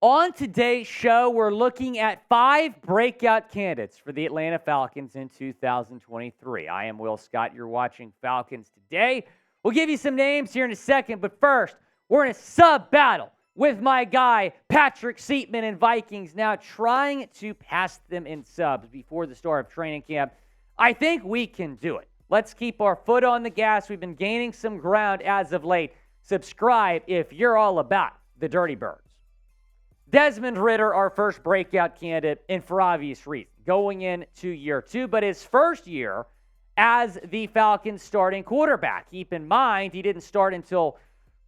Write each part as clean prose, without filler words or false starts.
On today's show, we're looking at 5 breakout candidates for the Atlanta Falcons in 2023. I am Will Scott. You're watching Falcons Today. We'll give you some names here in a second, but first, we're in a sub-battle with my guy, Patrick Seatman and Vikings, now trying to pass them in subs before the start of training camp. I think we can do it. Let's keep our foot on the gas. We've been gaining some ground as of late. Subscribe if you're all about the Dirty Birds. Desmond Ridder, our first breakout candidate, and for obvious reasons, going into year 2, but his first year as the Falcons starting quarterback. Keep in mind, he didn't start until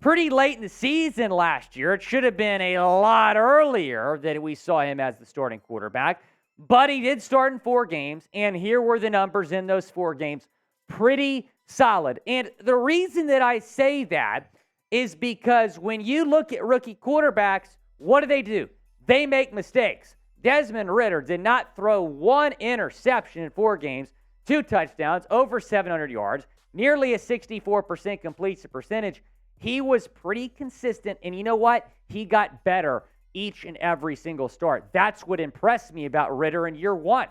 pretty late in the season last year. It should have been a lot earlier that we saw him as the starting quarterback, but he did start in 4 games, and here were the numbers in those 4 games. Pretty solid. And the reason that I say that is because when you look at rookie quarterbacks, what do? They make mistakes. Desmond Ridder did not throw 1 interception in 4 games, 2 touchdowns, over 700 yards, nearly a 64% completion percentage. He was pretty consistent, and you know what? He got better each and every single start. That's what impressed me about Ridder in year 1.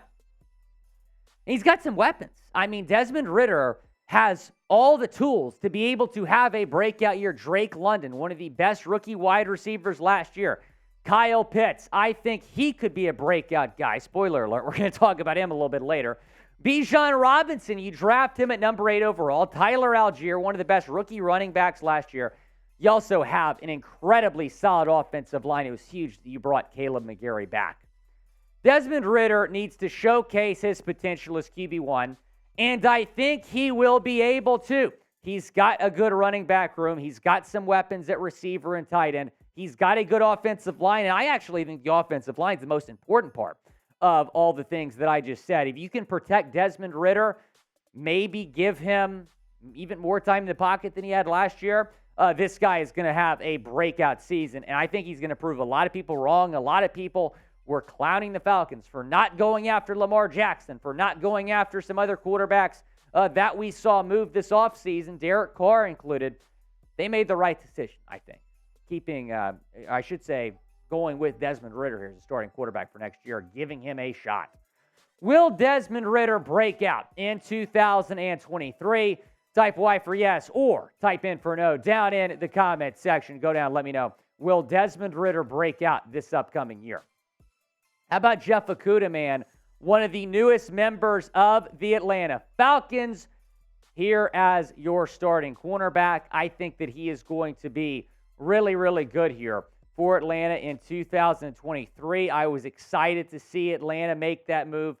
He's got some weapons. I mean, Desmond Ridder has all the tools to be able to have a breakout year. Drake London, one of the best rookie wide receivers last year. Kyle Pitts, I think he could be a breakout guy. Spoiler alert, we're going to talk about him a little bit later. Bijan Robinson, you draft him at number 8 overall. Tyler Algier, one of the best rookie running backs last year. You also have an incredibly solid offensive line. It was huge that you brought Caleb McGarry back. Desmond Ridder needs to showcase his potential as QB1, and I think he will be able to. He's got a good running back room. He's got some weapons at receiver and tight end. He's got a good offensive line, and I actually think the offensive line is the most important part of all the things that I just said. If you can protect Desmond Ridder, maybe give him even more time in the pocket than he had last year, this guy is going to have a breakout season, and I think he's going to prove a lot of people wrong. A lot of people were clowning the Falcons for not going after Lamar Jackson, for not going after some other quarterbacks that we saw move this offseason, Derek Carr included. They made the right decision, I think. Going with Desmond Ridder here as a starting quarterback for next year, giving him a shot. Will Desmond Ridder break out in 2023? Type Y for yes or type in for no down in the comment section. Go down, let me know. Will Desmond Ridder break out this upcoming year? How about Jeff Okudah, man? One of the newest members of the Atlanta Falcons here as your starting cornerback. I think that he is going to be really, really good here for Atlanta in 2023. I was excited to see Atlanta make that move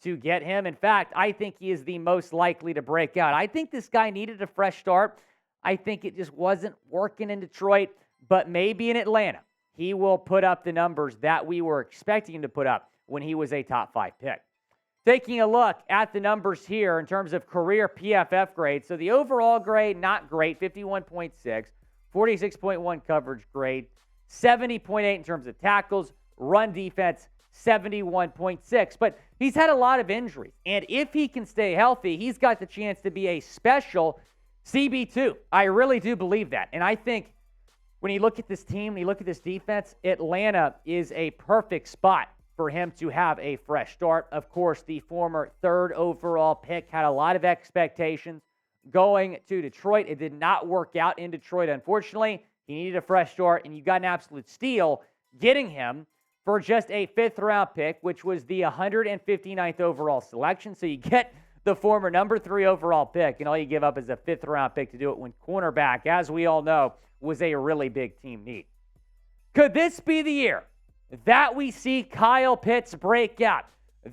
to get him. In fact, I think he is the most likely to break out. I think this guy needed a fresh start. I think it just wasn't working in Detroit, but maybe in Atlanta, he will put up the numbers that we were expecting him to put up when he was a top 5 pick. Taking a look at the numbers here in terms of career PFF grade. So the overall grade, not great, 51.6, 46.1 coverage grade, 70.8 in terms of tackles, run defense, 71.6. But he's had a lot of injuries, and if he can stay healthy, he's got the chance to be a special CB2. I really do believe that, and I think when you look at this team, when you look at this defense, Atlanta is a perfect spot for him to have a fresh start. Of course, the former 3rd overall pick had a lot of expectations going to Detroit. It did not work out in Detroit, unfortunately. He needed a fresh start, and you got an absolute steal getting him for just a 5th-round pick, which was the 159th overall selection. So you get the former number 3 overall pick, and all you give up is a 5th-round pick to do it when cornerback, as we all know, was a really big team need. Could this be the year that we see Kyle Pitts break out?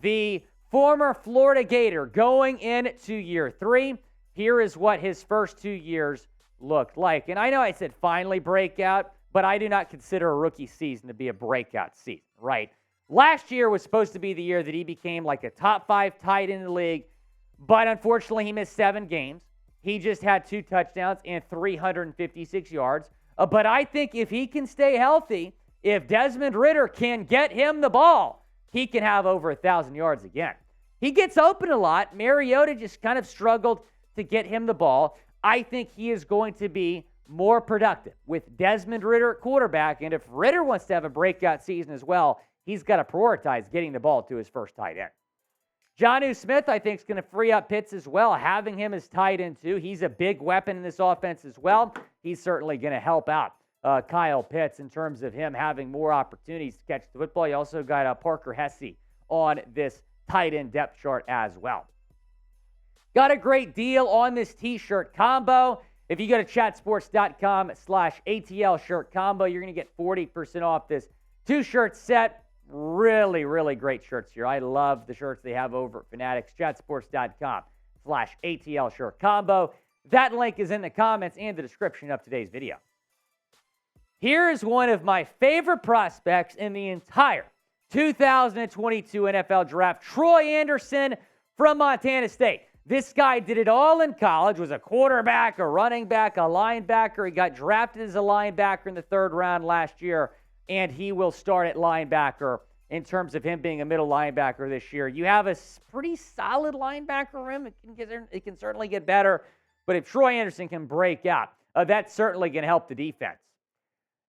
The former Florida Gator going into year 3. Here is what his first 2 years looked like. And I know I said finally break out, but I do not consider a rookie season to be a breakout season, right? Last year was supposed to be the year that he became like a top 5 tight end in the league, but unfortunately he missed 7 games. He just had 2 touchdowns and 356 yards. But I think if he can stay healthy, if Desmond Ridder can get him the ball, he can have over 1,000 yards again. He gets open a lot. Mariota just kind of struggled to get him the ball. I think he is going to be more productive with Desmond Ridder at quarterback. And if Ridder wants to have a breakout season as well, he's got to prioritize getting the ball to his first tight end. Jonnu Smith, I think, is going to free up Pitts as well, having him as tight end too. He's a big weapon in this offense as well. He's certainly going to help out Kyle Pitts in terms of him having more opportunities to catch the football. You also got Parker Hesse on this tight end depth chart as well. Got a great deal on this t-shirt combo. If you go to chatsports.com/ATL shirt combo, you're going to get 40% off this two-shirt set. Really, really great shirts here. I love the shirts they have over at Fanatics. Chatsports.com/ATL shirt combo. That link is in the comments and the description of today's video. Here is one of my favorite prospects in the entire 2022 NFL Draft, Troy Andersen from Montana State. This guy did it all in college, was a quarterback, a running back, a linebacker. He got drafted as a linebacker in the 3rd round last year, and he will start at linebacker in terms of him being a middle linebacker this year. You have a pretty solid linebacker room. It can certainly get better, but if Troy Andersen can break out, that's certainly going to help the defense.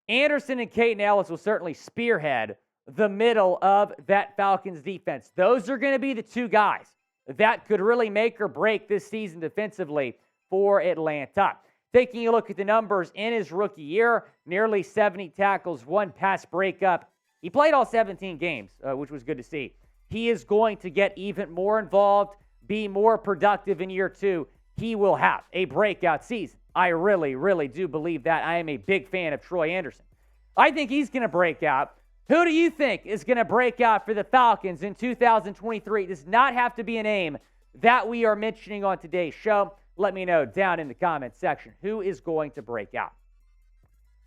Andersen and Caden Ellis will certainly spearhead the middle of that Falcons defense. Those are going to be the two guys that could really make or break this season defensively for Atlanta. Taking a look at the numbers in his rookie year, nearly 70 tackles, 1 pass breakup. He played all 17 games, which was good to see. He is going to get even more involved, be more productive in year 2. He will have a breakout season. I really, really do believe that. I am a big fan of Troy Andersen. I think he's going to break out. Who do you think is going to break out for the Falcons in 2023? It does not have to be a name that we are mentioning on today's show. Let me know down in the comments section who is going to break out.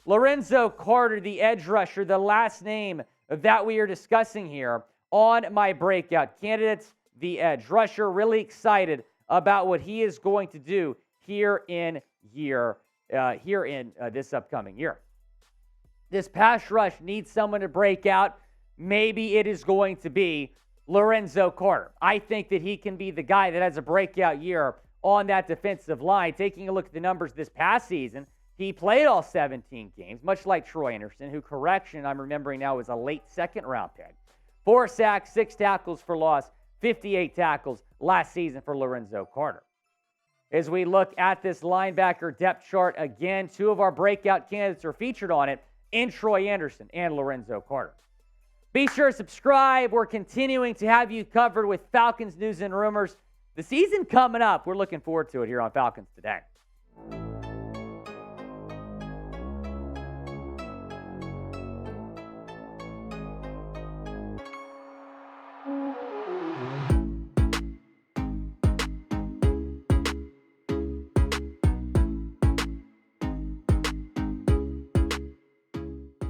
Lorenzo Carter, the edge rusher, the last name that we are discussing here on my breakout candidates, the edge rusher. Really excited about what he is going to do here in this upcoming year. This pass rush needs someone to break out. Maybe it is going to be Lorenzo Carter. I think that he can be the guy that has a breakout year on that defensive line. Taking a look at the numbers this past season, he played all 17 games, much like Troy Andersen, who, correction, I'm remembering now, was a late 2nd-round pick. 4 sacks, 6 tackles for loss, 58 tackles last season for Lorenzo Carter. As we look at this linebacker depth chart, again, 2 of our breakout candidates are featured on it in Troy Andersen and Lorenzo Carter. Be sure to subscribe. We're continuing to have you covered with Falcons news and rumors. The season coming up, we're looking forward to it here on Falcons Today.